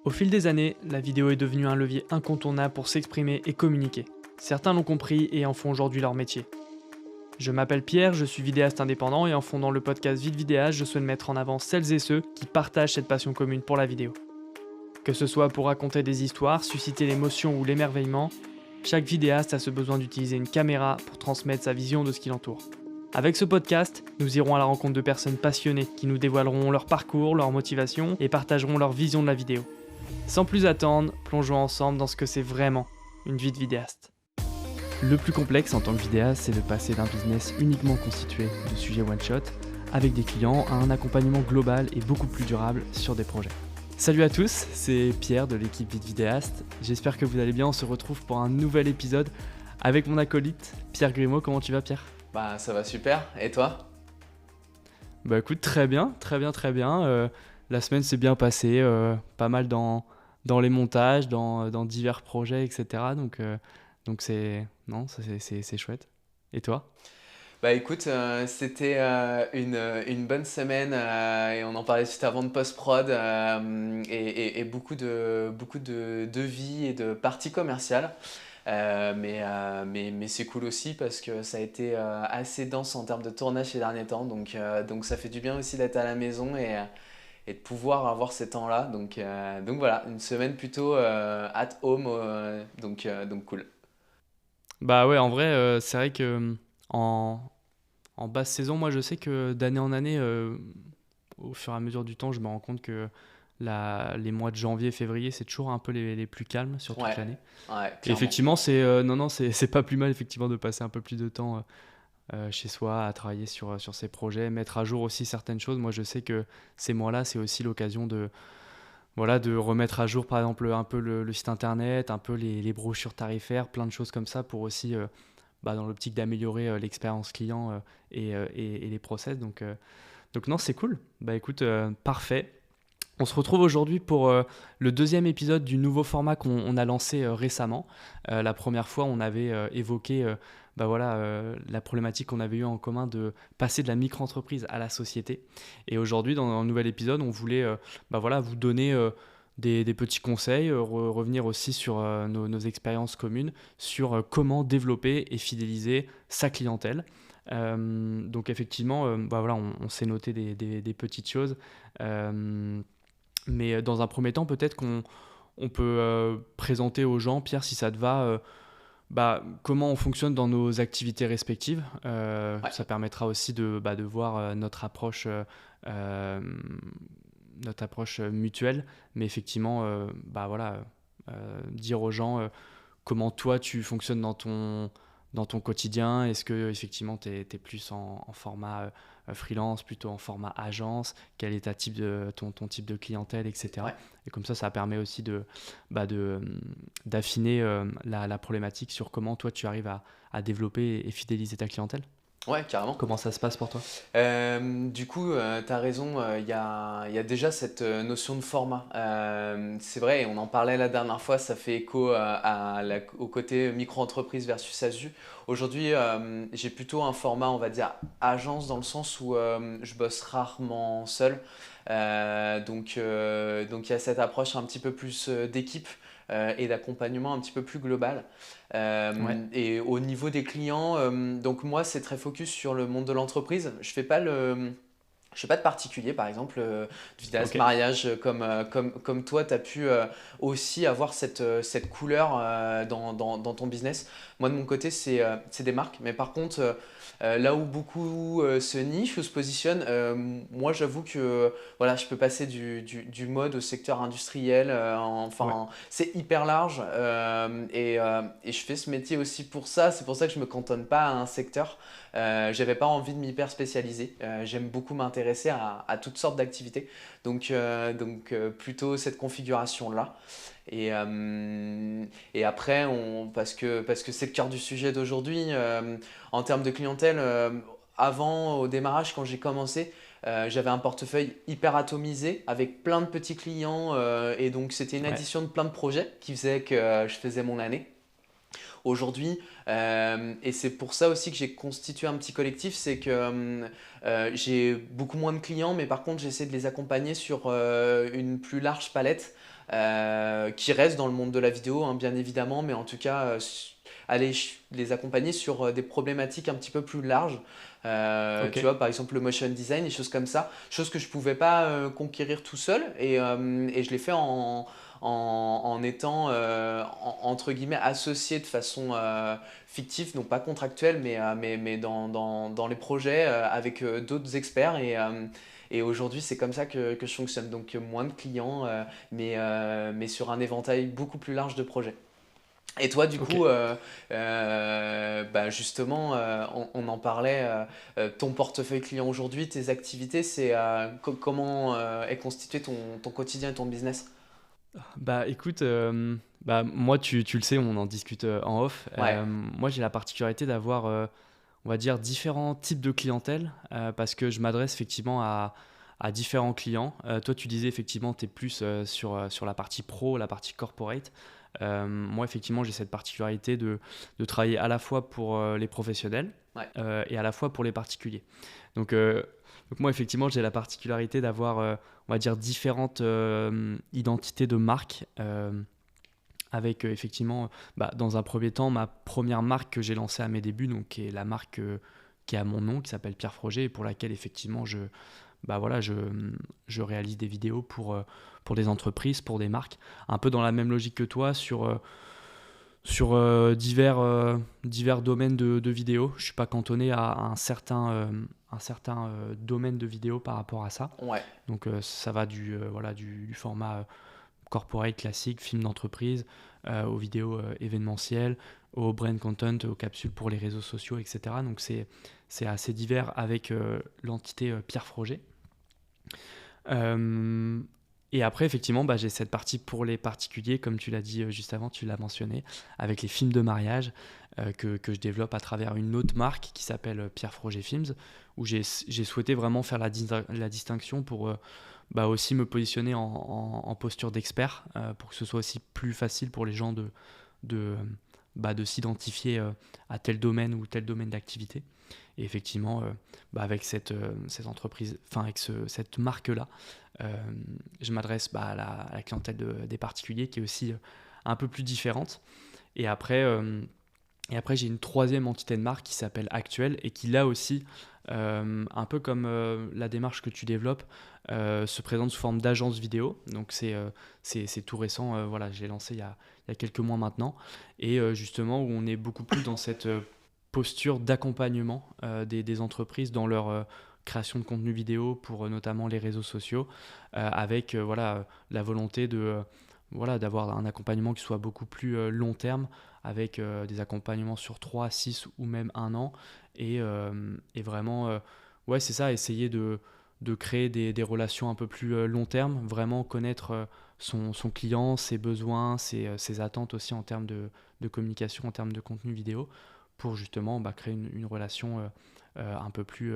Au fil des années, la vidéo est devenue un levier incontournable pour s'exprimer et communiquer. Certains l'ont compris et en font aujourd'hui leur métier. Je m'appelle Pierre, je suis vidéaste indépendant et en fondant le podcast Vite Vidéaste, je souhaite mettre en avant celles et ceux qui partagent cette passion commune pour la vidéo. Que ce soit pour raconter des histoires, susciter l'émotion ou l'émerveillement, chaque vidéaste a ce besoin d'utiliser une caméra pour transmettre sa vision de ce qui l'entoure. Avec ce podcast, nous irons à la rencontre de personnes passionnées qui nous dévoileront leur parcours, leur motivation et partageront leur vision de la vidéo. Sans plus attendre, plongeons ensemble dans ce que c'est vraiment une vie de vidéaste. Le plus complexe en tant que vidéaste, c'est de passer d'un business uniquement constitué de sujets one-shot avec des clients à un accompagnement global et beaucoup plus durable sur des projets. Salut à tous, c'est Pierre de l'équipe Vite Vidéaste. J'espère que vous allez bien, on se retrouve pour un nouvel épisode avec mon acolyte Pierre Grimaud. Comment tu vas, Pierre ? Bah ça va super, et toi ? Bah écoute, très bien. La semaine s'est bien passée, pas mal dans les montages, dans divers projets, etc. Donc c'est chouette. Et toi ? Bah écoute, c'était une bonne semaine et on en parlait juste avant de post-prod et beaucoup de vie et de parties commerciales. Mais c'est cool aussi parce que ça a été assez dense en termes de tournage ces derniers temps. Donc ça fait du bien aussi d'être à la maison et de pouvoir avoir ces temps-là. Donc voilà, une semaine plutôt at home, donc cool. Bah ouais, en vrai, c'est vrai que en basse saison, moi je sais que d'année en année, au fur et à mesure du temps, je me rends compte que les mois de janvier, février, c'est toujours un peu les plus calmes sur toute Ouais, l'année. ouais, Et clairement. effectivement, c'est pas plus mal effectivement de passer un peu plus de temps chez soi à travailler sur ses projets, mettre à jour aussi certaines choses. Moi, je sais que ces mois-là, c'est aussi l'occasion de remettre à jour par exemple un peu le site internet, un peu les brochures tarifaires, plein de choses comme ça pour aussi dans l'optique d'améliorer l'expérience client et les process. Donc non, c'est cool. Bah écoute, parfait. On se retrouve aujourd'hui pour le deuxième épisode du nouveau format qu'on a lancé récemment. La première fois, on avait évoqué la problématique qu'on avait eue en commun de passer de la micro-entreprise à la société. Et aujourd'hui, dans un nouvel épisode, on voulait vous donner des petits conseils, revenir aussi sur nos expériences communes, sur comment développer et fidéliser sa clientèle. Donc effectivement, on s'est noté des petites choses. Mais dans un premier temps, peut-être qu'on peut présenter aux gens, Pierre, si ça te va, comment on fonctionne dans nos activités respectives. Ouais. Ça permettra aussi de voir notre approche mutuelle. Mais effectivement, dire aux gens comment toi tu fonctionnes dans ton quotidien. Est-ce que effectivement tu es plus en format freelance, plutôt en format agence, quel est ton type de clientèle, etc. Ouais. Et comme ça permet aussi d'affiner la problématique sur comment toi tu arrives à développer et fidéliser ta clientèle. Ouais, carrément. Comment ça se passe pour toi ? Du coup, tu as raison, il y a déjà cette notion de format. C'est vrai, on en parlait la dernière fois, ça fait écho au côté micro-entreprise versus ASU. Aujourd'hui, j'ai plutôt un format, on va dire, agence, dans le sens où je bosse rarement seul. Donc il y a cette approche un petit peu plus d'équipe et d'accompagnement un petit peu plus global. Ouais. Et au niveau des clients, donc moi c'est très focus sur le monde de l'entreprise. Je fais pas de particulier, par exemple, du vidéaste Ok. mariage comme toi, tu as pu aussi avoir cette couleur dans ton business. Moi, de mon côté, c'est des marques. Mais par contre, là où beaucoup se nichent ou se positionnent, moi, j'avoue que voilà, je peux passer du mode au secteur industriel. Ouais. C'est hyper large et je fais ce métier aussi pour ça. C'est pour ça que je ne me cantonne pas à un secteur. J'avais pas envie de m'hyper spécialiser. J'aime beaucoup m'intéresser à toutes sortes d'activités. Donc plutôt cette configuration-là. Et après, parce que c'est le cœur du sujet d'aujourd'hui, en termes de clientèle, avant, au démarrage, quand j'ai commencé, j'avais un portefeuille hyper atomisé avec plein de petits clients et donc c'était une Ouais. addition de plein de projets qui faisait que je faisais mon année. aujourd'hui. Et c'est pour ça aussi que j'ai constitué un petit collectif, c'est que j'ai beaucoup moins de clients, mais par contre j'essaie de les accompagner sur une plus large palette qui reste dans le monde de la vidéo, hein, bien évidemment, mais en tout cas aller les accompagner sur des problématiques un petit peu plus larges. Ok. Tu vois, par exemple le motion design, des choses comme ça, choses que je pouvais pas conquérir tout seul, et je l'ai fait en étant entre guillemets associé de façon fictive, donc pas contractuelle, mais dans les projets avec d'autres experts. Et aujourd'hui, c'est comme ça que je fonctionne. Donc moins de clients, mais sur un éventail beaucoup plus large de projets. Et toi, du Ok. coup, bah justement, on en parlait, ton portefeuille client aujourd'hui, tes activités, c'est comment est constitué ton quotidien et ton business? Bah écoute, bah, moi tu le sais, on en discute en off. Ouais, Moi j'ai la particularité d'avoir, on va dire, différents types de clientèle parce que je m'adresse effectivement à différents clients. Toi tu disais effectivement tu es plus sur la partie pro, la partie corporate. Moi effectivement j'ai cette particularité de travailler à la fois pour les professionnels ouais, et à la fois pour les particuliers. Donc, euh, donc moi, effectivement, j'ai la particularité d'avoir, on va dire, différentes identités de marque. Avec effectivement, bah, dans un premier temps, ma première marque que j'ai lancée à mes débuts, donc qui est la marque qui est à mon nom, qui s'appelle Pierre Froger, et pour laquelle effectivement bah, voilà, je réalise des vidéos pour des entreprises, pour des marques, un peu dans la même logique que toi sur divers domaines de vidéos. Je ne suis pas cantonné à un certain domaine de vidéo par rapport à ça. ouais. Donc ça va voilà, du format corporate classique, film d'entreprise, aux vidéos événementielles, au brand content, aux capsules pour les réseaux sociaux, etc. Donc c'est assez divers avec l'entité Pierre Froger. Euh, et après, effectivement, bah, j'ai cette partie pour les particuliers, comme tu l'as dit juste avant, tu l'as mentionné, avec les films de mariage que je développe à travers une autre marque qui s'appelle Pierre Froger Films, où j'ai souhaité vraiment faire la distinction pour bah, aussi me positionner en posture d'expert, pour que ce soit aussi plus facile pour les gens de, de s'identifier à tel domaine ou tel domaine d'activité. Et effectivement, bah, avec cette entreprise, enfin avec cette marque-là, euh, je m'adresse bah, à la clientèle des particuliers qui est aussi un peu plus différente. Et après, j'ai une troisième entité de marque qui s'appelle Actuel et qui là aussi, un peu comme la démarche que tu développes, se présente sous forme d'agence vidéo. Donc c'est tout récent, voilà, je l'ai lancé il y a quelques mois maintenant. Et justement où on est beaucoup plus dans cette posture d'accompagnement des entreprises dans leur création de contenu vidéo pour notamment les réseaux sociaux, avec voilà, la volonté voilà, d'avoir un accompagnement qui soit beaucoup plus long terme, avec des accompagnements sur 3, 6 ou même 1 an. Et vraiment, ouais, c'est ça, essayer de créer des relations un peu plus long terme, vraiment connaître son client, ses besoins, ses attentes aussi en termes de communication, en termes de contenu vidéo, pour justement bah, créer une relation un peu plus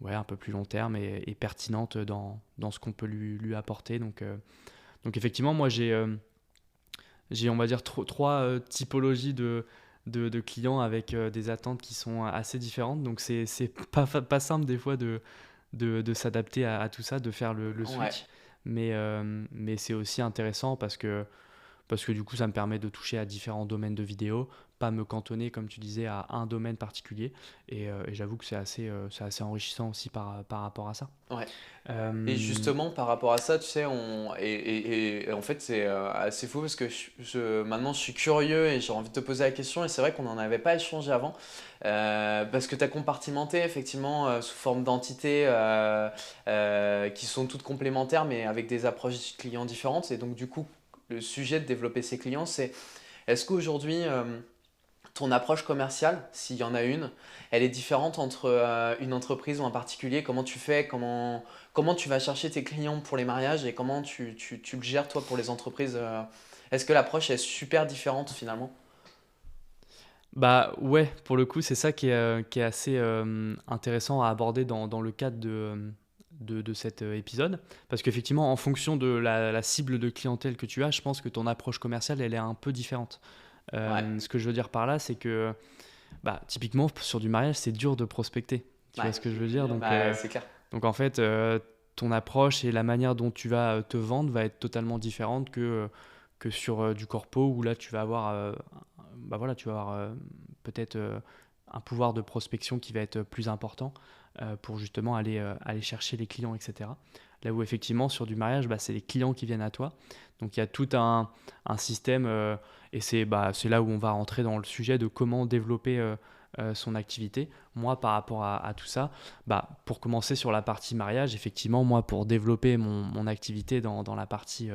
ouais, un peu plus long terme et pertinente dans ce qu'on peut lui apporter. Donc effectivement, moi j'ai on va dire trois typologies de clients avec des attentes qui sont assez différentes. Donc c'est pas simple des fois de s'adapter à tout ça, de faire le Ouais. switch. Mais c'est aussi intéressant parce que du coup, ça me permet de toucher à différents domaines de vidéo, pas me cantonner, comme tu disais, à un domaine particulier. Et j'avoue que c'est assez enrichissant aussi par rapport à ça. Ouais. Et Euh, justement, par rapport à ça, tu sais, et en fait, c'est assez fou parce que maintenant, je suis curieux et j'ai envie de te poser la question. Et c'est vrai qu'on n'en avait pas échangé avant. Parce que tu as compartimenté effectivement sous forme d'entités qui sont toutes complémentaires, mais avec des approches clients différentes. Et donc, du coup, le sujet de développer ses clients, c'est est-ce qu'aujourd'hui, ton approche commerciale, s'il y en a une, elle est différente entre une entreprise ou un particulier? Comment tu fais? Comment tu vas chercher tes clients pour les mariages et comment tu le gères toi pour les entreprises? Est-ce que l'approche est super différente finalement? Bah ouais, pour le coup, c'est ça qui est assez intéressant à aborder dans le cadre de cet épisode. Parce qu'effectivement, en fonction de la cible de clientèle que tu as, je pense que ton approche commerciale, elle est un peu différente. Ouais, Ce que je veux dire par là, c'est que typiquement sur du mariage, c'est dur de prospecter. Tu vois ouais, ce que je veux dire? bah, c'est clair. Donc en fait, ton approche et la manière dont tu vas te vendre va être totalement différente que sur du corpo où là tu vas avoir, voilà, tu vas avoir peut-être un pouvoir de prospection qui va être plus important pour justement aller chercher les clients, etc. Là où effectivement sur du mariage, c'est les clients qui viennent à toi. Donc il y a tout un système et c'est là où on va rentrer dans le sujet de comment développer son activité. Moi, par rapport à tout ça, pour commencer sur la partie mariage, effectivement, moi, pour développer mon activité dans dans la partie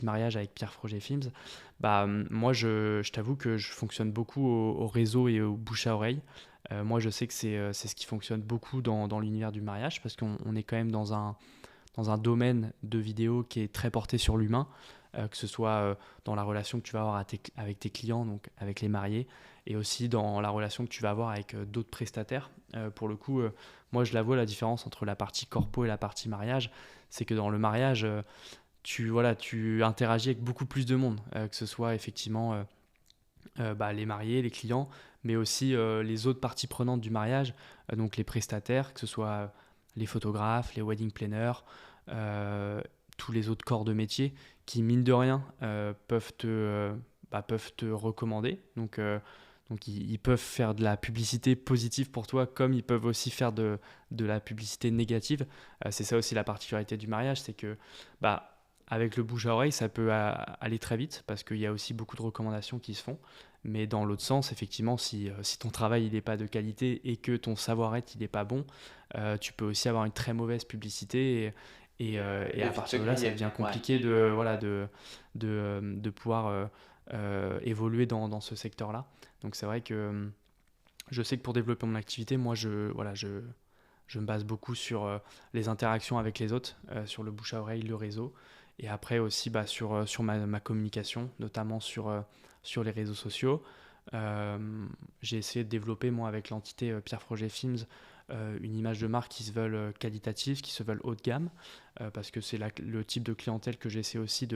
mariage avec Pierre Froger Films, moi, je t'avoue que je fonctionne beaucoup au réseau et au bouche à oreille. Moi, je sais que c'est ce qui fonctionne beaucoup dans l'univers du mariage parce qu'on est quand même dans un domaine de vidéo qui est très porté sur l'humain, que ce soit dans la relation que tu vas avoir avec tes clients, donc avec les mariés, et aussi dans la relation que tu vas avoir avec d'autres prestataires. Pour le coup, moi je la vois la différence entre la partie corpo et la partie mariage, c'est que dans le mariage, tu interagis avec beaucoup plus de monde, que ce soit effectivement les mariés, les clients, mais aussi les autres parties prenantes du mariage, donc les prestataires, que ce soit les photographes, les wedding planners, euh, tous les autres corps de métier qui, mine de rien, peuvent te recommander. Donc ils peuvent faire de la publicité positive pour toi, comme ils peuvent aussi faire de la publicité négative. C'est ça aussi la particularité du mariage, c'est que bah, avec le bouche à oreille, ça peut aller très vite parce qu'il y a aussi beaucoup de recommandations qui se font. Mais dans l'autre sens, effectivement, si ton travail n'est pas de qualité et que ton savoir-être n'est pas bon, tu peux aussi avoir une très mauvaise publicité. Et Et à vite se partir de là, ça griller. devient Ouais. compliqué de pouvoir évoluer dans ce secteur-là. Donc c'est vrai que je sais que pour développer mon activité, moi, je me base beaucoup sur les interactions avec les autres, sur le bouche à oreille, le réseau. Et après aussi sur ma communication, notamment sur les réseaux sociaux. J'ai essayé de développer, moi, avec l'entité Pierre Froger Films, une image de marque qui se veulent qualitative, qui se veulent haut de gamme, parce que c'est le type de clientèle que j'essaie aussi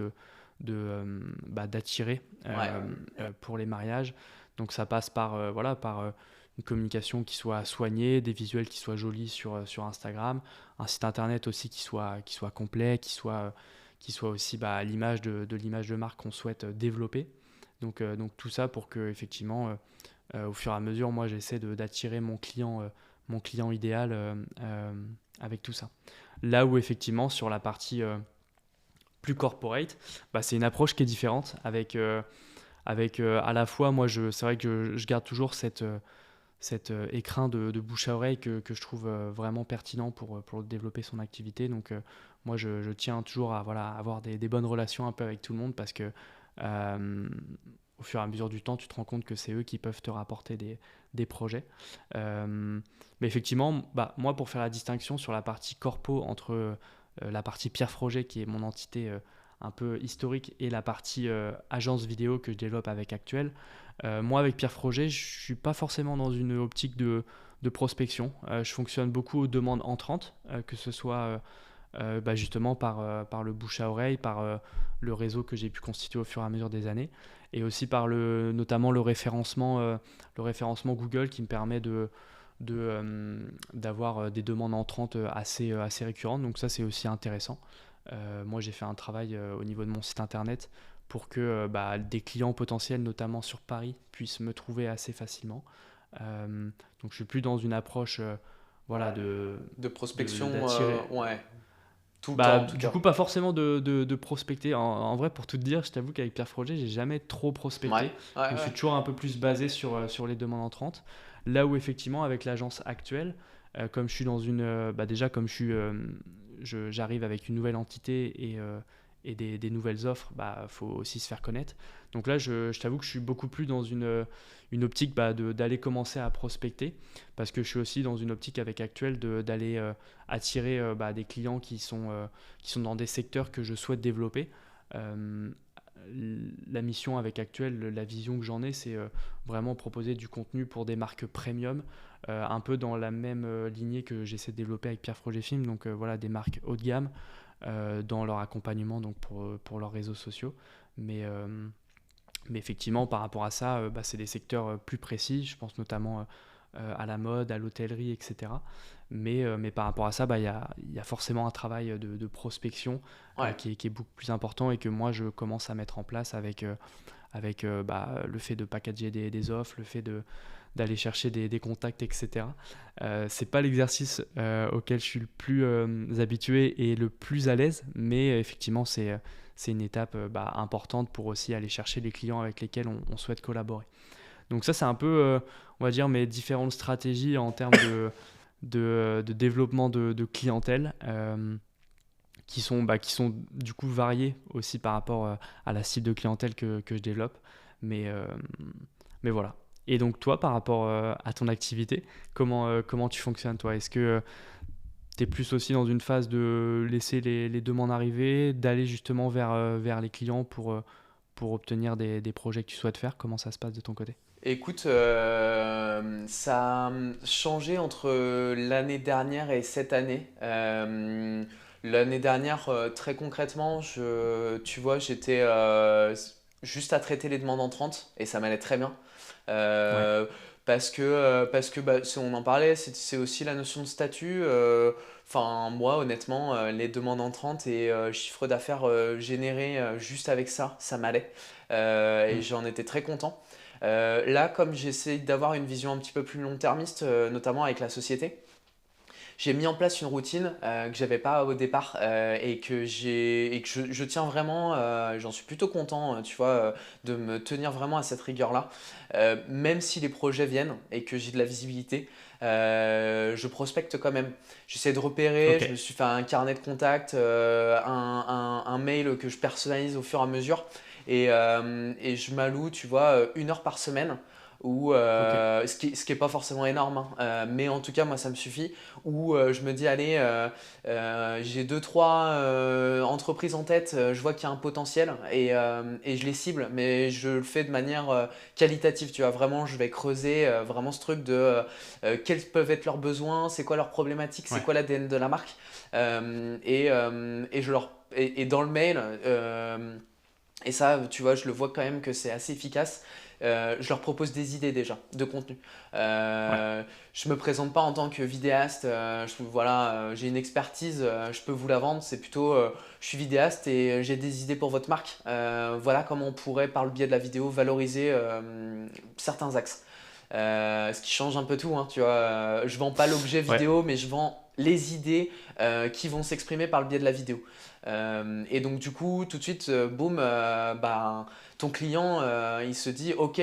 d'attirer Ouais. pour les mariages. Donc ça passe par une communication qui soit soignée, des visuels qui soient jolis sur Instagram, un site internet aussi qui soit complet, qui soit aussi à l'image de l'image de marque qu'on souhaite développer. Donc tout ça pour que effectivement, au fur et à mesure, moi j'essaie d'attirer mon client idéal avec tout ça. Là où effectivement sur la partie plus corporate, c'est une approche qui est différente avec à la fois, moi c'est vrai que je garde toujours cet écrin de bouche à oreille que je trouve vraiment pertinent pour développer son activité. Donc moi je tiens toujours à avoir des bonnes relations un peu avec tout le monde parce que euh, au fur et à mesure du temps, tu te rends compte que c'est eux qui peuvent te rapporter des projets. Mais effectivement, moi pour faire la distinction sur la partie corpo entre la partie Pierre Froger qui est mon entité un peu historique et la partie agence vidéo que je développe avec Actuel, moi, avec Pierre Froger, je ne suis pas forcément dans une optique de prospection. Je fonctionne beaucoup aux demandes entrantes, que ce soit justement par le bouche à oreille, par le réseau que j'ai pu constituer au fur et à mesure des années, et aussi par notamment le référencement Google qui me permet d'avoir des demandes entrantes assez récurrentes. Donc ça, c'est aussi intéressant. Moi, j'ai fait un travail au niveau de mon site internet pour que des clients potentiels, notamment sur Paris, puissent me trouver assez facilement. Donc je suis plus dans une approche De prospection, d'attirer. ouais. Tout le temps, en tout Du cas. coup, pas forcément de prospecter. En vrai, pour tout te dire, je t'avoue qu'avec Pierre Froger, j'ai jamais trop Ouais, prospecté. ouais, Je me suis ouais. toujours un peu plus basé sur les demandes entrantes. Là où effectivement, avec l'agence actuelle, comme je suis dans déjà comme j'arrive avec une nouvelle entité et des nouvelles offres, faut aussi se faire connaître. Donc là, je t'avoue que je suis beaucoup plus dans une optique d'aller commencer à prospecter, parce que je suis aussi dans une optique avec Actuel d'aller attirer des clients qui sont dans des secteurs que je souhaite développer. Euh, la mission avec Actuel, la vision que j'en ai, c'est vraiment proposer du contenu pour des marques premium, un peu dans la même lignée que j'essaie de développer avec Pierre Froger Film, donc voilà, des marques haut de gamme dans leur accompagnement, donc pour leurs réseaux sociaux. Mais Mais effectivement, par rapport à ça, c'est des secteurs plus précis. Je pense notamment à la mode, à l'hôtellerie, etc. Mais par rapport à ça, il y a forcément un travail de prospection Ouais. qui est beaucoup plus important et que moi, je commence à mettre en place avec le fait de packager des offres, le fait d'aller chercher des contacts, etc. C'est pas l'exercice auquel je suis le plus habitué et le plus à l'aise, mais effectivement, c'est une étape importante pour aussi aller chercher les clients avec lesquels on souhaite collaborer. Donc ça, c'est un peu, on va dire, mes différentes stratégies en termes de développement de clientèle qui sont du coup variées aussi par rapport à la cible de clientèle que je développe. Mais, euh, mais voilà. Et donc toi, par rapport à ton activité, comment tu fonctionnes toi? Est-ce que tu es plus aussi dans une phase de laisser les demandes arriver, d'aller justement vers les clients pour obtenir des projets que tu souhaites faire? Comment ça se passe de ton côté? Écoute, ça a changé entre l'année dernière et cette année. L'année dernière, très concrètement, tu vois, j'étais juste à traiter les demandes entrantes et ça m'allait très bien. Ouais. Euh, parce que si on en parlait, c'est aussi la notion de statut. Enfin, moi, honnêtement, les demandes entrantes et chiffre d'affaires généré juste avec ça, ça m'allait. Et Mm. j'en étais très content. Là, comme j'essaie d'avoir une vision un petit peu plus long-termiste, notamment avec la société, j'ai mis en place une routine que j'avais pas au départ et que je tiens vraiment, j'en suis plutôt content, tu vois, de me tenir vraiment à cette rigueur-là. Même si les projets viennent et que j'ai de la visibilité, je prospecte quand même. J'essaie de repérer, Ok. je me suis fait un carnet de contacts, un mail que je personnalise au fur et à mesure et je m'alloue, tu vois, 1 heure par semaine. Ou Ok. ce qui est pas forcément énorme, hein, mais en tout cas moi ça me suffit où je me dis, allez, j'ai deux, trois entreprises en tête, je vois qu'il y a un potentiel et je les cible, mais je le fais de manière qualitative, tu vois, vraiment, je vais creuser vraiment ce truc de quels peuvent être leurs besoins, c'est quoi leurs problématiques, c'est Ouais. quoi l'ADN de la marque, et je leur, et dans le mail, et ça, tu vois, je le vois quand même que c'est assez efficace. Je leur propose des idées déjà de contenu. Ouais. Je me présente pas en tant que vidéaste. Voilà, j'ai une expertise, je peux vous la vendre. C'est plutôt, je suis vidéaste et j'ai des idées pour votre marque. Voilà comment on pourrait, par le biais de la vidéo, valoriser certains axes. Ce qui change un peu tout, hein, tu vois. Je vends pas l'objet Ouais. vidéo, mais je vends les idées qui vont s'exprimer par le biais de la vidéo. Et donc du coup, tout de suite, boum, ton client, il se dit, ok,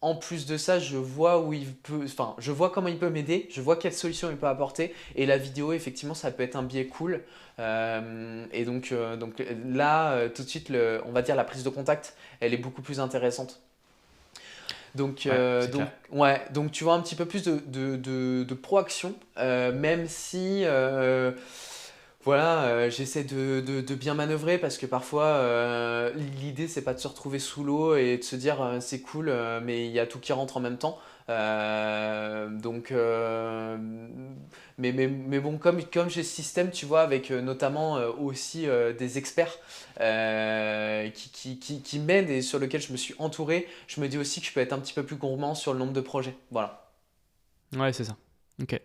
en plus de ça, je vois où il peut, enfin, je vois comment il peut m'aider, je vois quelle solution il peut apporter, et la vidéo, effectivement, ça peut être un biais cool. Donc là, tout de suite, on va dire la prise de contact, elle est beaucoup plus intéressante. Ouais, c'est clair. Ouais, donc tu vois un petit peu plus de proaction, même si voilà, j'essaie de bien manœuvrer parce que parfois l'idée c'est pas de se retrouver sous l'eau et de se dire c'est cool, mais il y a tout qui rentre en même temps. Euh, donc, euh, mais bon, comme j'ai ce système, tu vois, avec notamment aussi des experts qui m'aident et sur lesquels je me suis entouré, je me dis aussi que je peux être un petit peu plus gourmand sur le nombre de projets. Voilà. Ouais, c'est ça. Ok.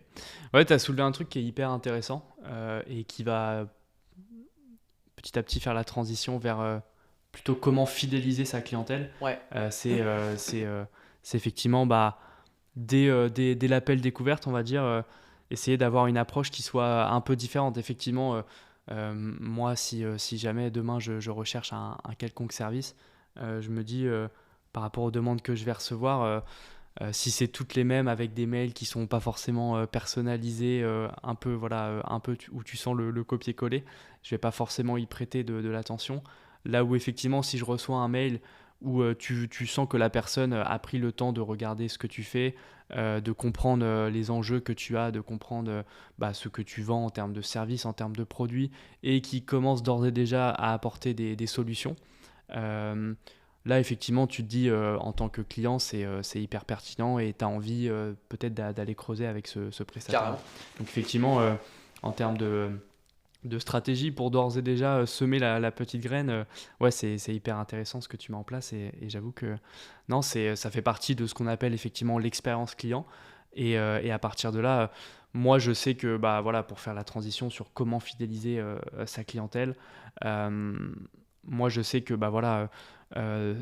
Ouais, tu as soulevé un truc qui est hyper intéressant et qui va petit à petit faire la transition vers plutôt comment fidéliser sa clientèle. Ouais, C'est effectivement dès l'appel découverte, on va dire, essayer d'avoir une approche qui soit un peu différente. Effectivement, moi, si jamais demain je recherche un quelconque service, je me dis par rapport aux demandes que je vais recevoir, si c'est toutes les mêmes avec des mails qui sont pas forcément personnalisés, un peu voilà, où tu sens le copier-coller, je vais pas forcément y prêter de l'attention. Là où effectivement, si je reçois un mail où tu sens que la personne a pris le temps de regarder ce que tu fais, de comprendre les enjeux que tu as, de comprendre ce que tu vends en termes de services, en termes de produits, et qui commence d'ores et déjà à apporter des solutions. Euh, Là, effectivement, tu te dis, en tant que client, c'est hyper pertinent et tu as envie peut-être d'aller creuser avec ce prestataire-là. carrément. Donc, effectivement, en termes de stratégie pour d'ores et déjà semer la petite graine. Ouais, c'est hyper intéressant ce que tu mets en place et j'avoue que non, ça fait partie de ce qu'on appelle effectivement l'expérience client. Et à partir de là, moi je sais que bah, voilà, pour faire la transition sur comment fidéliser sa clientèle, euh, moi je sais que bah, voilà,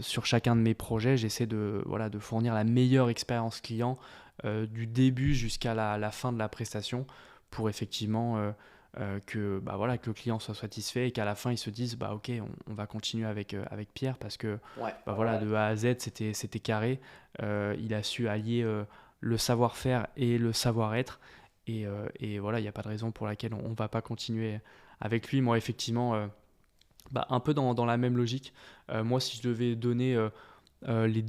sur chacun de mes projets, j'essaie voilà, de fournir la meilleure expérience client du début jusqu'à la fin de la prestation pour effectivement que, bah voilà, que le client soit satisfait et qu'à la fin il se dise bah ok on va continuer avec Pierre parce que Ouais, bah voilà, de A à Z c'était carré. Il a su allier le savoir-faire et le savoir-être et voilà, il n'y a pas de raison pour laquelle on ne va pas continuer avec lui. Moi effectivement bah, un peu dans la même logique. Moi si je devais donner les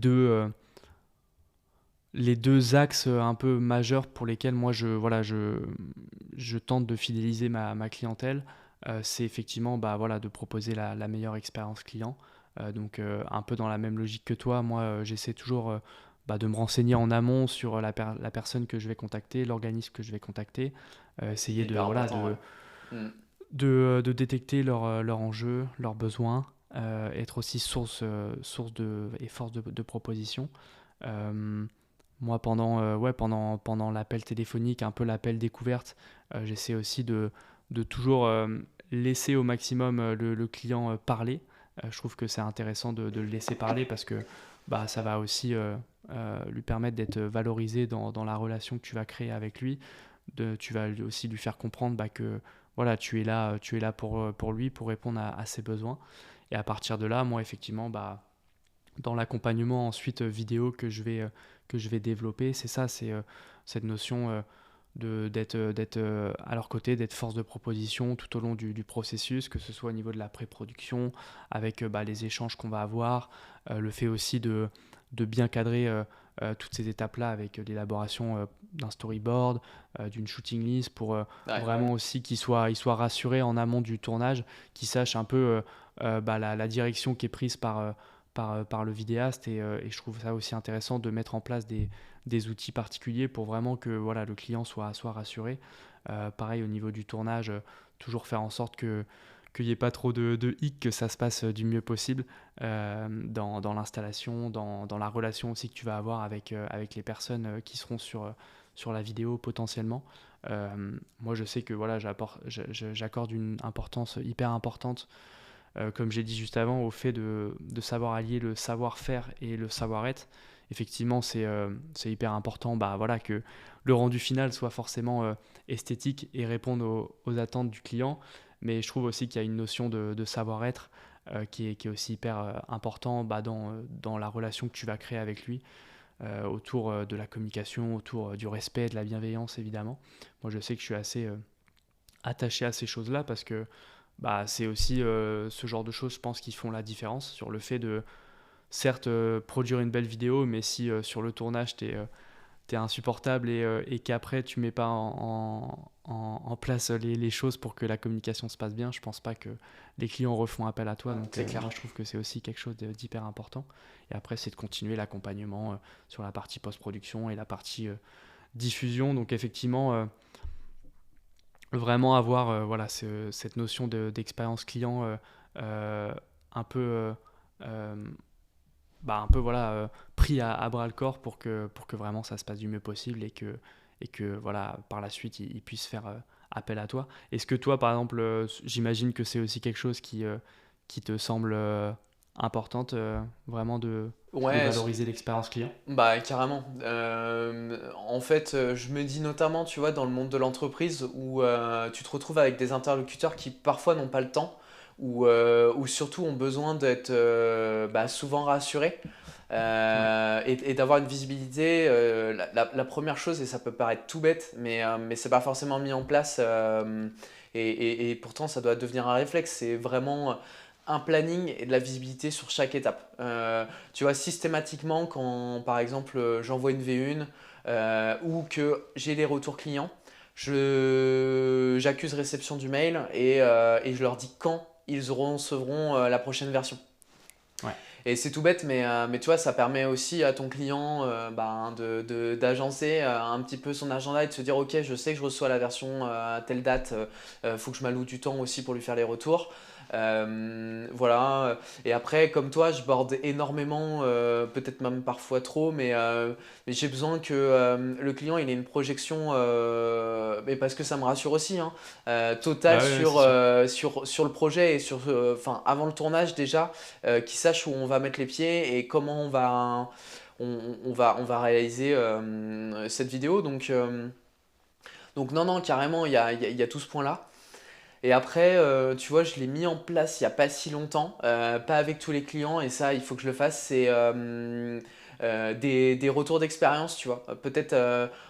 les deux axes un peu majeurs pour lesquels moi voilà, je tente de fidéliser ma clientèle, c'est effectivement bah, voilà, de proposer la meilleure expérience client. Donc un peu dans la même logique que toi, moi j'essaie toujours bah, de me renseigner en amont sur la personne que je vais contacter, l'organisme que je vais contacter, essayer c'est de, hyper voilà, important, ouais. Mm. de détecter leurs enjeux, leurs besoins, être aussi source et force de proposition. Euh, Moi, pendant l'appel téléphonique, un peu l'appel découverte, j'essaie aussi de toujours laisser au maximum le client parler. Je trouve que c'est intéressant de le laisser parler parce que bah, ça va aussi lui permettre d'être valorisé dans la relation que tu vas créer avec lui. Tu vas aussi lui faire comprendre bah, que voilà, tu es là pour lui, pour répondre à ses besoins. Et à partir de là, moi, effectivement, bah, dans l'accompagnement ensuite vidéo que je vais développer, c'est ça, c'est cette notion d'être à leur côté, d'être force de proposition tout au long du processus, que ce soit au niveau de la pré-production, avec bah, les échanges qu'on va avoir, le fait aussi de bien cadrer toutes ces étapes-là avec l'élaboration d'un storyboard, d'une shooting list, pour Ouais. vraiment aussi il soit rassuré en amont du tournage, qu'il sache un peu bah, la direction qui est prise par le vidéaste et je trouve ça aussi intéressant de mettre en place des outils particuliers pour vraiment que voilà, le client soit rassuré. Pareil au niveau du tournage, toujours faire en sorte qu'il n'y ait pas trop de hic, que ça se passe du mieux possible dans l'installation, dans la relation aussi que tu vas avoir avec les personnes qui seront sur la vidéo potentiellement. Moi je sais que voilà, j'accorde une importance hyper importante comme j'ai dit juste avant, au fait de savoir allier le savoir-faire et le savoir-être. Effectivement, c'est hyper important bah, voilà, que le rendu final soit forcément esthétique et réponde aux attentes du client. Mais je trouve aussi qu'il y a une notion de savoir-être qui est aussi hyper important bah, dans la relation que tu vas créer avec lui, autour de la communication, autour du respect, de la bienveillance évidemment. Moi je sais que je suis assez attaché à ces choses-là parce que bah, c'est aussi ce genre de choses, je pense, qui font la différence sur le fait de, certes, produire une belle vidéo, mais si sur le tournage, t'es insupportable et qu'après, tu mets pas en place les choses pour que la communication se passe bien, je pense pas que les clients refont appel à toi. Donc, C'est clair. moi, je trouve que c'est aussi quelque chose d'hyper important. Et après, c'est de continuer l'accompagnement sur la partie post-production et la partie diffusion. Donc, effectivement, vraiment avoir voilà, cette notion d'expérience client euh, un peu, euh, bah, un peu voilà, pris à bras le corps pour que vraiment ça se passe du mieux possible et que voilà, par la suite ils puissent faire appel à toi. Est-ce que toi, par exemple, j'imagine que c'est aussi quelque chose qui te semble importante, vraiment de Ouais, valoriser l'expérience client? bah carrément. En fait, je me dis notamment, tu vois, dans le monde de l'entreprise où tu te retrouves avec des interlocuteurs qui parfois n'ont pas le temps ou surtout ont besoin d'être bah, souvent rassurés Ouais, et d'avoir une visibilité. La première chose, et ça peut paraître tout bête, mais c'est pas forcément mis en place et pourtant ça doit devenir un réflexe. C'est vraiment un planning et de la visibilité sur chaque étape. Tu vois, systématiquement, quand par exemple j'envoie une V1 ou que j'ai les retours clients, j'accuse réception du mail et je leur dis quand ils recevront la prochaine version. ouais, Et c'est tout bête, mais tu vois, ça permet aussi à ton client d'agencer un petit peu son agenda et de se dire, ok, je sais que je reçois la version à telle date, faut que je m'alloue du temps aussi pour lui faire les retours. Voilà. Et après, comme toi, je borde énormément, peut-être même parfois trop, mais j'ai besoin que le client il ait une projection, mais parce que ça me rassure aussi, hein, totale Bah ouais, ouais, c'est sûr. sur le projet et enfin, avant le tournage déjà, qu'il sache où on va mettre les pieds et comment on va réaliser cette vidéo. Donc non, non, carrément, il y a tout ce point-là. Et après, tu vois, je l'ai mis en place il n'y a pas si longtemps, pas avec tous les clients, et ça, il faut que je le fasse, c'est des retours d'expérience, tu vois. Peut-être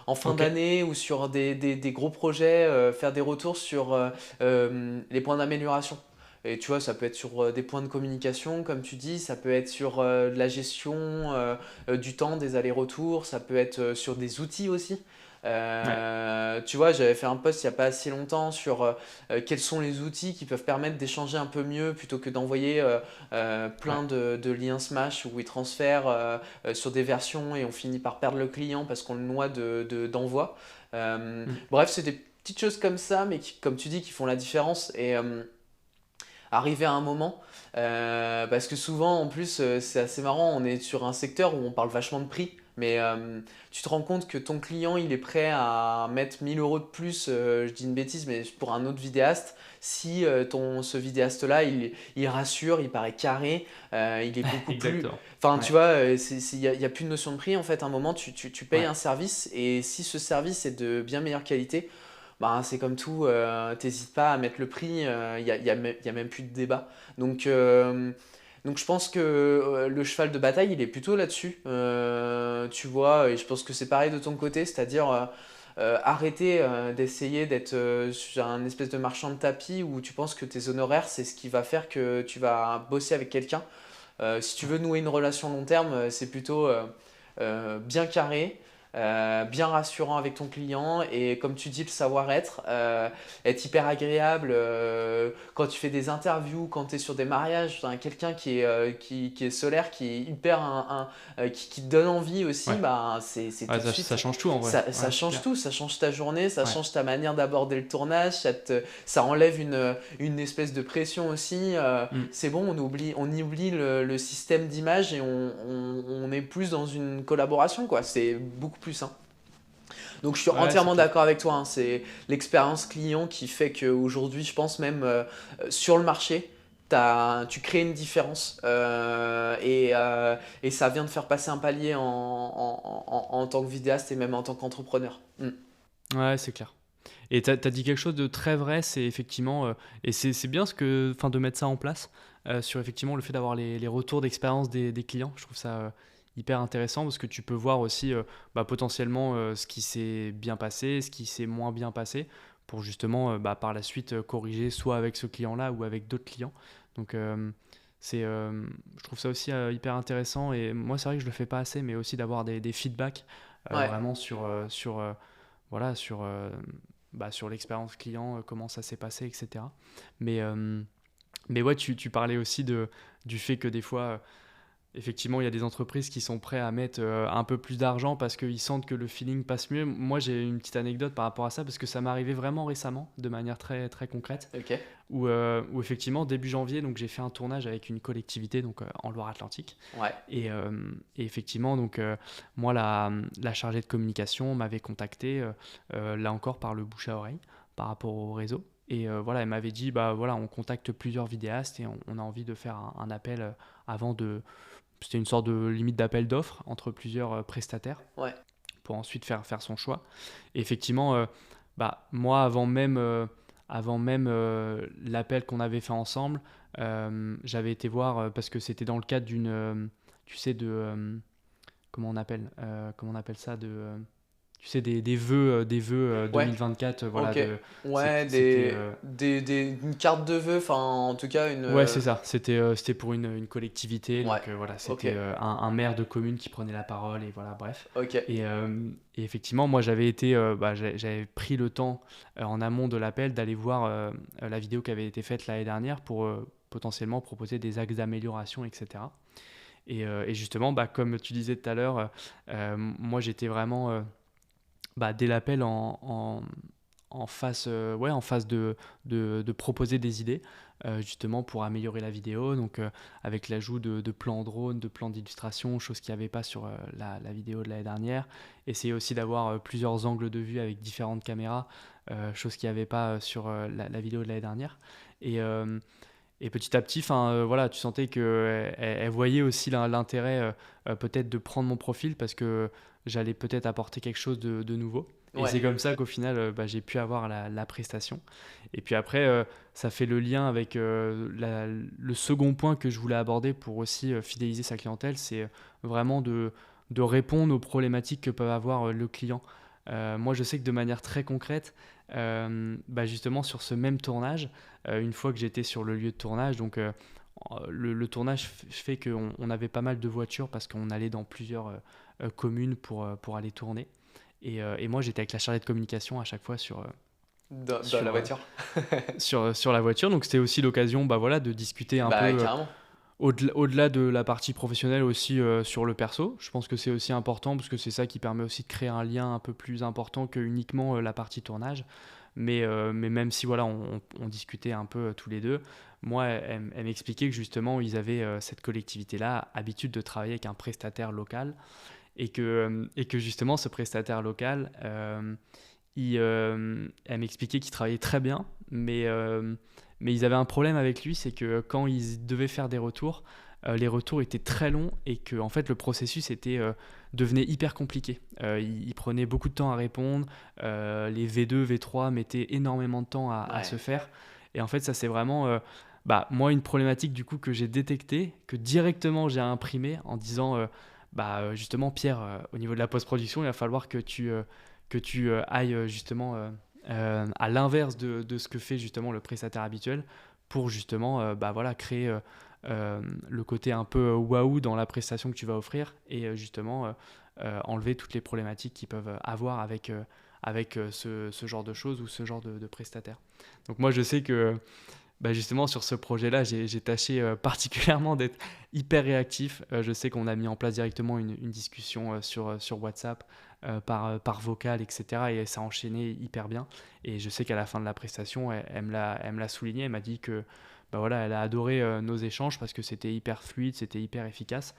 en fin Ok. d'année ou sur des gros projets, faire des retours sur les points d'amélioration. Et tu vois, ça peut être sur des points de communication, comme tu dis, ça peut être sur de la gestion du temps, des allers-retours, ça peut être sur des outils aussi. Ouais. Tu vois, j'avais fait un post il n'y a pas si longtemps sur quels sont les outils qui peuvent permettre d'échanger un peu mieux plutôt que d'envoyer Ouais. plein de liens Smash où ils transfèrent sur des versions et on finit par perdre le client parce qu'on le noie d'envoi. Mm. Bref, c'est des petites choses comme ça, mais qui, comme tu dis, qui font la différence. Et arriver à un moment, parce que souvent, en plus, c'est assez marrant, on est sur un secteur où on parle vachement de prix. Mais tu te rends compte que ton client, il est prêt à mettre 1000 € de plus, je dis une bêtise, mais pour un autre vidéaste, si ce vidéaste-là, il rassure, il paraît carré, il est beaucoup plus... Exactement. Enfin, tu Ouais. vois, y a plus de notion de prix. En fait, à un moment, tu payes Ouais. un service, et si ce service est de bien meilleure qualité, bah, c'est comme tout, t'hésites pas à mettre le prix, y a même plus de débat. Donc, euh, donc je pense que le cheval de bataille, il est plutôt là-dessus. Tu vois, et je pense que c'est pareil de ton côté, c'est-à-dire arrêter d'essayer d'être sur un espèce de marchand de tapis où tu penses que tes honoraires, c'est ce qui va faire que tu vas bosser avec quelqu'un. Si tu Ouais. veux nouer une relation long terme, c'est plutôt bien carré, bien rassurant avec ton client et comme tu dis, le savoir-être, être hyper agréable quand tu fais des interviews, quand tu es sur des mariages, enfin, quelqu'un qui est solaire, qui est hyper qui te donne envie aussi, Ouais. bah, c'est Ouais, tout de ça suite. change tout en vrai. Ça Ouais, c'est change clair. tout, ça change ta journée, ça Ouais. change ta manière d'aborder le tournage, ça enlève une espèce de pression aussi. Mm. C'est bon, on oublie le système d'image et on est plus dans une collaboration, quoi. C'est beaucoup plus, hein. Donc je suis Ouais, c'est entièrement clair. d'accord avec toi, hein. C'est l'expérience client qui fait qu'aujourd'hui, je pense même sur le marché, tu crées une différence et ça vient de faire passer un palier en tant que vidéaste et même en tant qu'entrepreneur. Mm. Ouais, c'est clair. Et tu as dit quelque chose de très vrai, c'est effectivement, et c'est bien enfin, de mettre ça en place, sur effectivement le fait d'avoir les retours d'expérience des clients. Je trouve ça hyper intéressant parce que tu peux voir aussi bah, potentiellement ce qui s'est bien passé, ce qui s'est moins bien passé, pour justement bah, par la suite corriger soit avec ce client-là ou avec d'autres clients. Donc je trouve ça aussi hyper intéressant et moi c'est vrai que je le fais pas assez, mais aussi d'avoir des feedbacks Ouais, vraiment voilà, bah, sur l'expérience client, comment ça s'est passé, etc. Mais, euh, mais ouais, tu parlais aussi du fait que des fois, effectivement, il y a des entreprises qui sont prêtes à mettre un peu plus d'argent parce qu'ils sentent que le feeling passe mieux. Moi, j'ai une petite anecdote par rapport à ça parce que ça m'est arrivé vraiment récemment, de manière très, très concrète, ok. où effectivement, début janvier, donc j'ai fait un tournage avec une collectivité donc, en Loire-Atlantique. Ouais, Et effectivement, donc, moi, la chargée de communication m'avait contacté, là encore par le bouche à oreille, par rapport au réseau. Et voilà, elle m'avait dit, bah voilà, on contacte plusieurs vidéastes et on a envie de faire un appel avant de... C'était une sorte de limite d'appel d'offres entre plusieurs prestataires ouais, pour ensuite faire son choix. Et effectivement, bah, moi, avant même l'appel qu'on avait fait ensemble, j'avais été voir, parce que c'était dans le cadre d'une, tu sais, comment on appelle ça, tu sais, des vœux ouais. 2024, voilà, Ok. Ouais, c'était, une carte de vœux, enfin, en tout cas, une. ouais, c'est ça. C'était pour une collectivité. Ouais. Donc voilà, Ok. c'était un maire de commune qui prenait la parole et voilà, bref. Ok. Et effectivement, moi j'avais été, bah, j'avais pris le temps en amont de l'appel d'aller voir la vidéo qui avait été faite l'année dernière pour potentiellement proposer des axes d'amélioration, etc. Et justement, comme tu disais tout à l'heure, moi j'étais vraiment dès l'appel en face, ouais, en face de proposer des idées, justement pour améliorer la vidéo, donc avec l'ajout de plans drone, de plans d'illustration, chose qu'il n'y avait pas sur la vidéo de l'année dernière. Essayer aussi d'avoir plusieurs angles de vue avec différentes caméras, chose qu'il n'y avait pas sur la vidéo de l'année dernière. Et, euh, et petit à petit, voilà, tu sentais qu'elle elle voyait aussi l'intérêt peut-être de prendre mon profil parce que j'allais peut-être apporter quelque chose de nouveau. Et c'est Ouais. comme ça qu'au final, j'ai pu avoir la prestation. Et puis après, ça fait le lien avec le second point que je voulais aborder pour aussi fidéliser sa clientèle, c'est vraiment de répondre aux problématiques que peut avoir le client. Moi, je sais que de manière très concrète, justement sur ce même tournage, une fois que j'étais sur le lieu de tournage, donc le tournage fait qu'on avait pas mal de voitures parce qu'on allait dans plusieurs communes pour aller tourner. Et moi, j'étais avec la chargée de communication à chaque fois Dans la sur, voiture. sur la voiture. Donc, c'était aussi l'occasion voilà, de discuter un peu Bah, carrément. au-delà de la partie professionnelle aussi sur le perso. Je pense que c'est aussi important parce que c'est ça qui permet aussi de créer un lien un peu plus important que uniquement la partie tournage. Mais même si voilà, on discutait un peu tous les deux, moi, elle m'expliquait que justement, ils avaient cette collectivité-là, habitude de travailler avec un prestataire local et que justement, ce prestataire local, elle m'expliquait qu'il travaillait très bien, mais ils avaient un problème avec lui, c'est que quand ils devaient faire des retours, les retours étaient très longs et que en fait, le processus devenait hyper compliqué. Il prenait beaucoup de temps à répondre, les V2, V3 mettaient énormément de temps à se Ouais. faire. Et en fait, ça c'est vraiment moi une problématique du coup que j'ai détectée, que directement j'ai imprimé en disant justement Pierre, au niveau de la post-production, il va falloir que tu ailles justement à l'inverse de ce que fait justement le prestataire habituel pour justement voilà, créer le côté un peu waouh dans la prestation que tu vas offrir et justement enlever toutes les problématiques qu'ils peuvent avoir avec ce genre de choses ou ce genre de prestataire. Donc moi je sais que justement, sur ce projet-là, j'ai tâché particulièrement d'être hyper réactif. Je sais qu'on a mis en place directement une discussion sur WhatsApp, par vocal, etc. Et ça a enchaîné hyper bien. Et je sais qu'à la fin de la prestation, elle me l'a souligné. Elle m'a dit que voilà, elle a adoré nos échanges parce que c'était hyper fluide, c'était hyper efficace.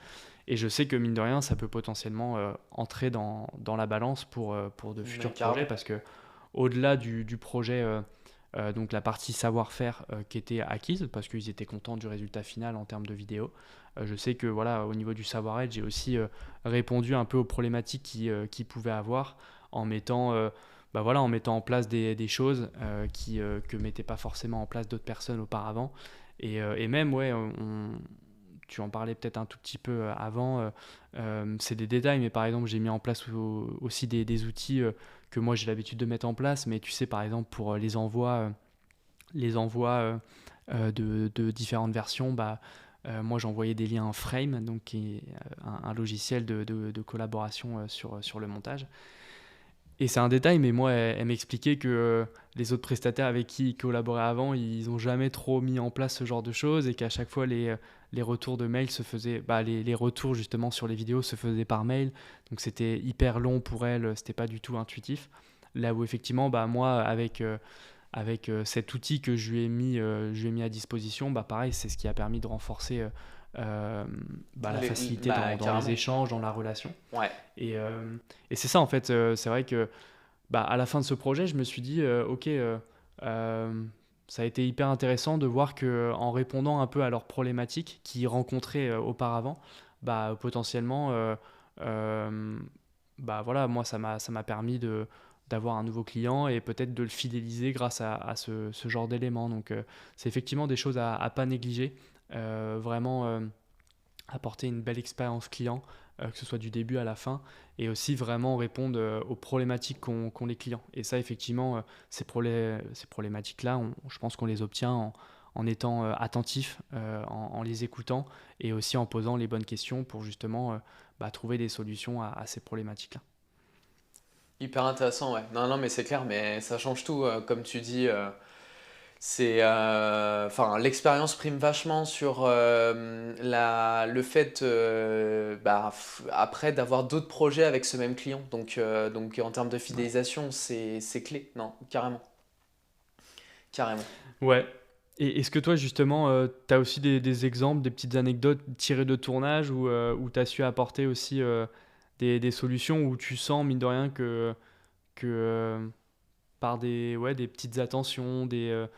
Et je sais que mine de rien, ça peut potentiellement entrer dans la balance pour de Mais futurs projets carrément. parce que au-delà du projet donc la partie savoir-faire qui était acquise parce qu'ils étaient contents du résultat final en termes de vidéo. Je sais que voilà, au niveau du savoir-être, j'ai aussi répondu un peu aux problématiques qu'ils pouvaient avoir en mettant, en mettant en place des choses que ne mettaient pas forcément en place d'autres personnes auparavant. Et même, ouais, tu en parlais peut-être un tout petit peu avant, c'est des détails, mais par exemple, j'ai mis en place aussi des outils que moi j'ai l'habitude de mettre en place, mais tu sais, par exemple, pour les envois de différentes versions, moi j'envoyais des liens en Frame, donc qui est un logiciel de collaboration sur le montage. Et c'est un détail, mais moi, elle m'expliquait que les autres prestataires avec qui ils collaboraient avant, ils n'ont jamais trop mis en place ce genre de choses et qu'à chaque fois, les retours de mail se faisaient, les retours justement sur les vidéos se faisaient par mail. Donc c'était hyper long pour elle, c'était pas du tout intuitif. Là où effectivement, moi, avec cet outil que je lui ai mis à disposition, pareil, c'est ce qui a permis de renforcer la facilité dans les Carrément. échanges, dans la relation. Ouais. Et, et c'est ça, en fait, c'est vrai que à la fin de ce projet, je me suis dit, ok, ça a été hyper intéressant de voir que en répondant un peu à leurs problématiques qu'ils rencontraient auparavant, potentiellement, euh, voilà, moi, ça m'a permis d'avoir un nouveau client et peut-être de le fidéliser grâce à ce genre d'éléments. Donc, c'est effectivement des choses à pas négliger. Vraiment apporter une belle expérience client, que ce soit du début à la fin, et aussi vraiment répondre aux problématiques qu'ont les clients. Et ça, effectivement, ces problématiques-là, je pense qu'on les obtient en étant attentif, en les écoutant, et aussi en posant les bonnes questions pour justement trouver des solutions à ces problématiques-là. Hyper intéressant, ouais. Non, non, mais c'est clair, mais ça change tout, comme tu dis. Enfin, l'expérience prime vachement sur le fait, après, d'avoir d'autres projets avec ce même client. Donc en termes de Ouais. fidélisation, c'est clé. Non, carrément, carrément. Ouais. Et est-ce que toi, justement, tu as aussi des exemples, des petites anecdotes tirées de tournage où tu as su apporter aussi des solutions où tu sens, mine de rien, que par des petites attentions, des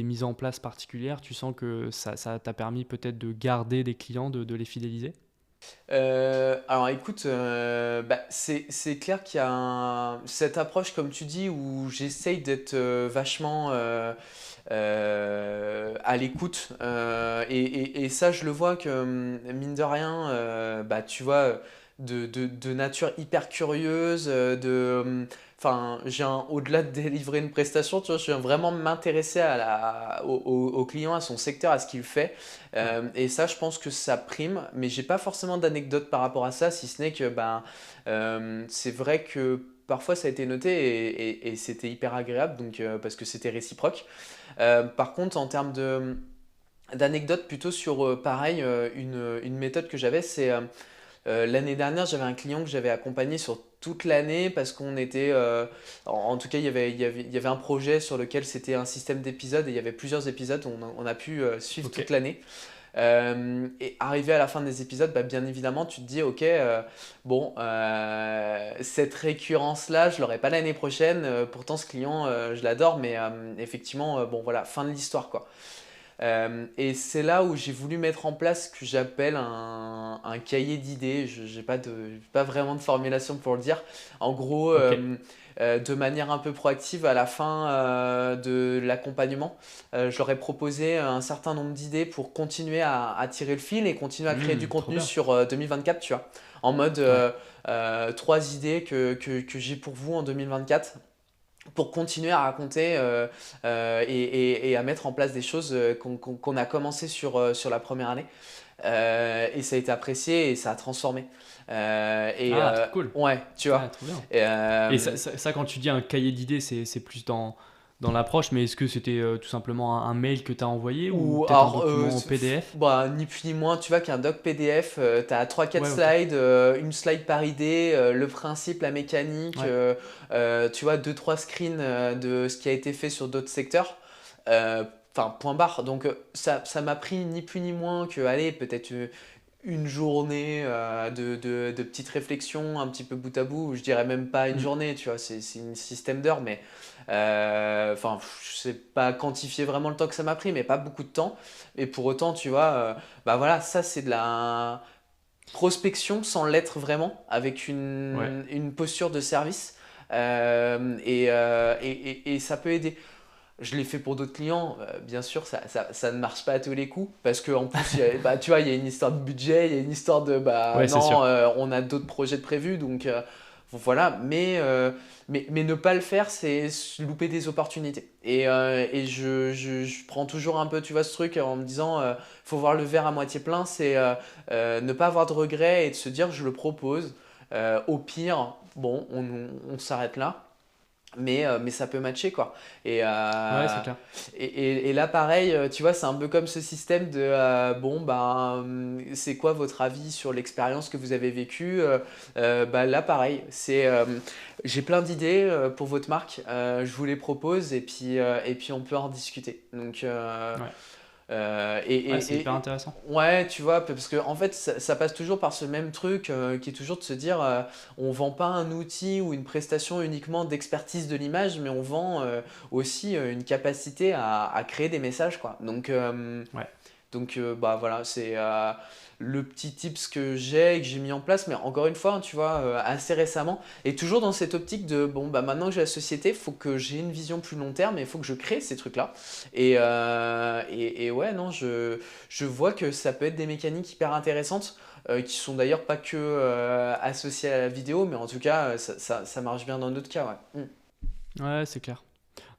mises en place particulières, tu sens que ça t'a permis peut-être de garder des clients, de les fidéliser? Alors écoute, c'est clair qu'il y a cette approche, comme tu dis, où j'essaye d'être vachement à l'écoute. Et ça, je le vois que, mine de rien, tu vois, de nature hyper curieuse, enfin, au-delà de délivrer une prestation, tu vois, je viens vraiment m'intéresser au client, à son secteur, à ce qu'il fait. Ouais. Et ça, je pense que ça prime, mais j'ai pas forcément d'anecdote par rapport à ça, si ce n'est que c'est vrai que parfois ça a été noté et c'était hyper agréable, donc, parce que c'était réciproque. Par contre, en termes d'anecdotes, plutôt sur pareil, une méthode que j'avais, c'est l'année dernière, j'avais un client que j'avais accompagné sur toute l'année parce qu'on était, en tout cas, il y avait un projet sur lequel c'était un système d'épisodes et il y avait plusieurs épisodes, on a pu suivre Ok. toute l'année. Et arrivé à la fin des épisodes, bien évidemment, tu te dis, ok, bon, cette récurrence-là, je l'aurai pas l'année prochaine. Pourtant, ce client, je l'adore, mais effectivement, bon, voilà, fin de l'histoire, quoi. Et c'est là où j'ai voulu mettre en place ce que j'appelle un cahier d'idées. Je n'ai pas vraiment de formulation pour le dire. En gros, Ok. de manière un peu proactive, à la fin de l'accompagnement, je leur ai proposé un certain nombre d'idées pour continuer à tirer le fil et continuer à créer du Trop contenu bien. sur 2024, tu vois. En mode Ouais. trois idées que j'ai pour vous en 2024 pour continuer à raconter et à mettre en place des choses qu'on a commencé sur la première année. Et ça a été apprécié et ça a transformé. Ah, trop cool. Ouais, tu Ah, vois. trop bien. Et, Et ça, quand tu dis un cahier d'idées, c'est plus dans l'approche, mais est-ce que c'était tout simplement un mail que tu as envoyé ou ou peut-être un alors, document en PDF? ni plus ni moins, tu vois qu'un doc PDF, tu as 3-4 Ouais, ok. slides, une slide par idée, le principe, la mécanique, Ouais. tu vois, 2-3 screens de ce qui a été fait sur d'autres secteurs. Euh, Enfin, point barre. Donc, ça m'a pris ni plus ni moins que, allez, peut-être une journée de petites réflexions un petit peu bout à bout. Je dirais même pas une Hmm. journée, tu vois, c'est un système d'heures, mais enfin, je sais pas quantifier vraiment le temps que ça m'a pris, mais pas beaucoup de temps. Et pour autant, tu vois, voilà, ça c'est de la prospection sans l'être vraiment, avec Ouais. une posture de service. Et ça peut aider. Je l'ai fait pour d'autres clients, bien sûr, ça ne marche pas à tous les coups, parce qu'en plus, tu vois, il y a une histoire de budget, il y a une histoire de, Ouais, c'est non, sûr. on a d'autres projets de prévus, donc voilà, mais ne pas le faire, c'est louper des opportunités. Et je prends toujours un peu, tu vois, ce truc en me disant, faut voir le verre à moitié plein, c'est ne pas avoir de regrets et de se dire, je le propose, au pire, bon, on s'arrête là. Mais ça peut matcher quoi. Et, Ouais, c'est euh, clair. et là pareil, tu vois, c'est un peu comme ce système de bon c'est quoi votre avis sur l'expérience que vous avez vécue. Là pareil, j'ai plein d'idées pour votre marque, je vous les propose et puis on peut en discuter. Donc Ouais. euh, et, Ouais, c'est et, hyper et- intéressant. ouais, tu vois, parce que en fait, ça passe toujours par ce même truc qui est toujours de se dire, on vend pas un outil ou une prestation uniquement d'expertise de l'image, mais on vend aussi une capacité à créer des messages, quoi. Ouais. Voilà, c'est le petit tips que j'ai et que j'ai mis en place, mais encore une fois, hein, tu vois, assez récemment, et toujours dans cette optique de, bon, maintenant que j'ai la société, il faut que j'ai une vision plus long terme et il faut que je crée ces trucs-là. Et ouais, non, je vois que ça peut être des mécaniques hyper intéressantes, qui sont d'ailleurs pas que associées à la vidéo, mais en tout cas, ça marche bien dans d'autres cas, ouais. Ouais, c'est clair.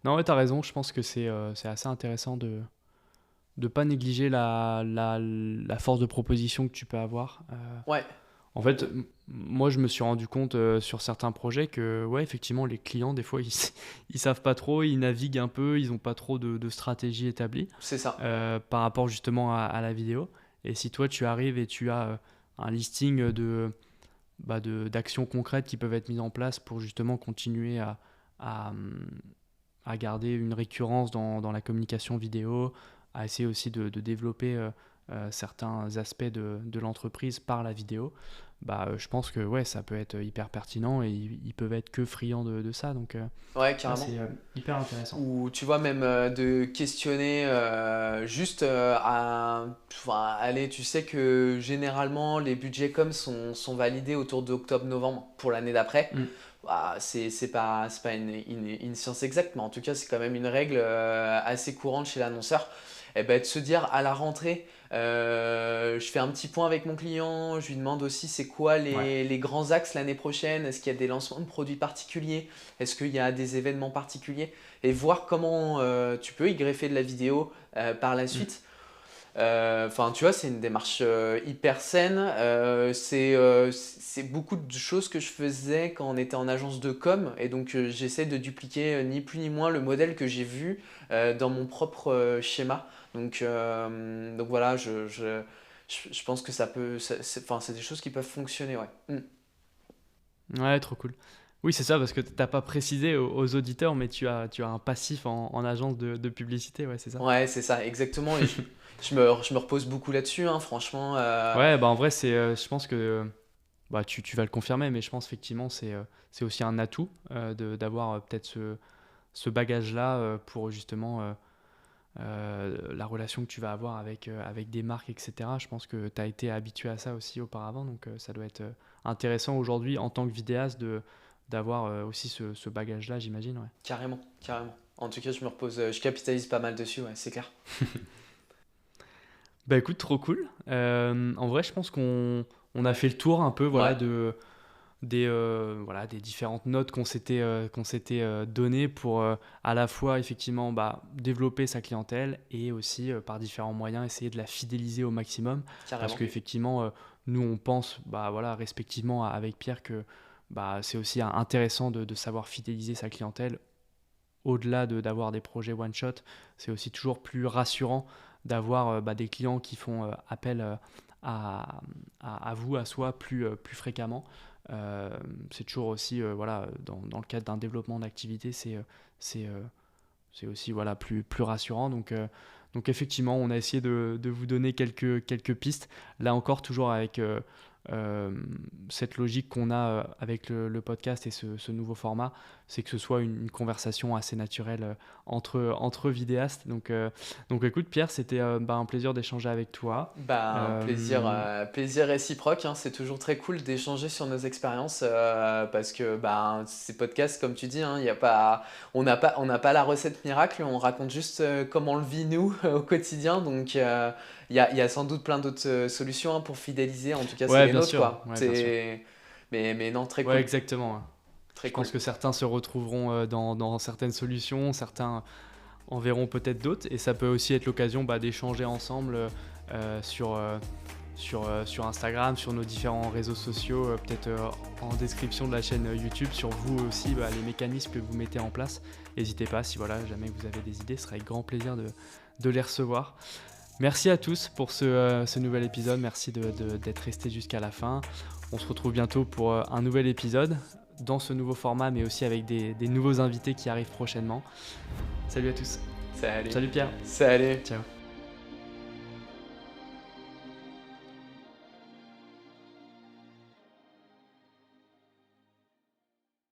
Non, ouais, t'as raison. Je pense que c'est assez intéressant de pas négliger la force de proposition que tu peux avoir. Ouais, En fait, moi, je me suis rendu compte sur certains projets que, ouais, effectivement, les clients, des fois, ils savent pas trop, ils naviguent un peu, ils ont pas trop de stratégie établie C'est ça. par rapport justement à la vidéo. Et si toi, tu arrives et tu as un listing d'actions concrètes qui peuvent être mises en place pour justement continuer à, à garder une récurrence dans la communication vidéo, à essayer aussi de développer certains aspects de l'entreprise par la vidéo, je pense que ouais, ça peut être hyper pertinent et ils peuvent être que friands de ça. Donc Ouais, ouais, carrément. c'est hyper intéressant. Ou tu vois, même de questionner juste enfin, allez, tu sais que généralement les budgets com sont validés autour d'octobre-novembre pour l'année d'après. Mm. Bah, c'est pas une science exacte, mais en tout cas, c'est quand même une règle assez courante chez l'annonceur. Et ben, de se dire à la rentrée, je fais un petit point avec mon client, je lui demande aussi c'est quoi Ouais. les grands axes l'année prochaine, est-ce qu'il y a des lancements de produits particuliers, est-ce qu'il y a des événements particuliers, et voir comment tu peux y greffer de la vidéo par la Mm. suite. Enfin, tu vois, c'est une démarche hyper saine. C'est beaucoup de choses que je faisais quand on était en agence de com. Et donc, j'essaie de dupliquer ni plus ni moins le modèle que j'ai vu dans mon propre schéma. Donc voilà, je pense que ça peut. Enfin, c'est des choses qui peuvent fonctionner, ouais. Ouais, trop cool. Oui, c'est ça, parce que t'as pas précisé aux auditeurs, mais tu as un passif en agence de publicité, ouais, c'est ça. Ouais, c'est ça, exactement. Et je me repose beaucoup là-dessus, hein, franchement. Ouais, en vrai, je pense que tu vas le confirmer, mais je pense effectivement c'est aussi un atout d'avoir peut-être ce bagage-là pour justement la relation que tu vas avoir avec des marques, etc. Je pense que tu as été habitué à ça aussi auparavant, donc ça doit être intéressant aujourd'hui en tant que vidéaste d'avoir aussi ce bagage-là, j'imagine. Ouais. Carrément, carrément. En tout cas, je me repose, je capitalise pas mal dessus, ouais, c'est clair. Bah écoute, trop cool. En vrai, je pense qu'on a fait le tour un peu voilà, Ouais, des différentes notes qu'on s'était données pour à la fois effectivement développer sa clientèle et aussi par différents moyens essayer de la fidéliser au maximum. Parce carrément. qu'effectivement, nous on pense voilà, respectivement avec Pierre que c'est aussi intéressant de savoir fidéliser sa clientèle au-delà d'avoir des projets one-shot. C'est aussi toujours plus rassurant d'avoir des clients qui font appel à, à vous, à soi, plus fréquemment. C'est toujours aussi, voilà, dans le cadre d'un développement d'activité, c'est, euh, c'est aussi voilà, plus rassurant. Donc effectivement, on a essayé de vous donner quelques pistes. Là encore, toujours avec euh, cette logique qu'on a avec le podcast et ce nouveau format, c'est que ce soit une conversation assez naturelle entre vidéastes. Donc écoute Pierre, c'était un plaisir d'échanger avec toi. Bah, un plaisir, Euh, plaisir réciproque, hein. C'est toujours très cool d'échanger sur nos expériences parce que bah, ces podcasts, comme tu dis, hein, y a pas, on n'a pas la recette miracle, on raconte juste comment on le vit nous au quotidien. Donc il y a sans doute plein d'autres solutions hein, pour fidéliser, en tout cas c'est ouais, les bien nôtres sûr. quoi. Ouais, bien sûr. Mais non, très Ouais, cool, exactement. Ouais. très Je pense cool. que certains se retrouveront dans certaines solutions, certains en verront peut-être d'autres, et ça peut aussi être l'occasion d'échanger ensemble sur Instagram, sur nos différents réseaux sociaux, peut-être en description de la chaîne YouTube, sur vous aussi, les mécanismes que vous mettez en place. N'hésitez pas, si voilà, jamais vous avez des idées, ce sera avec grand plaisir de les recevoir. Merci à tous pour ce nouvel épisode, merci d'être resté jusqu'à la fin. On se retrouve bientôt pour un nouvel épisode dans ce nouveau format, mais aussi avec des nouveaux invités qui arrivent prochainement. Salut à tous. Salut. Salut Pierre. Salut. Ciao.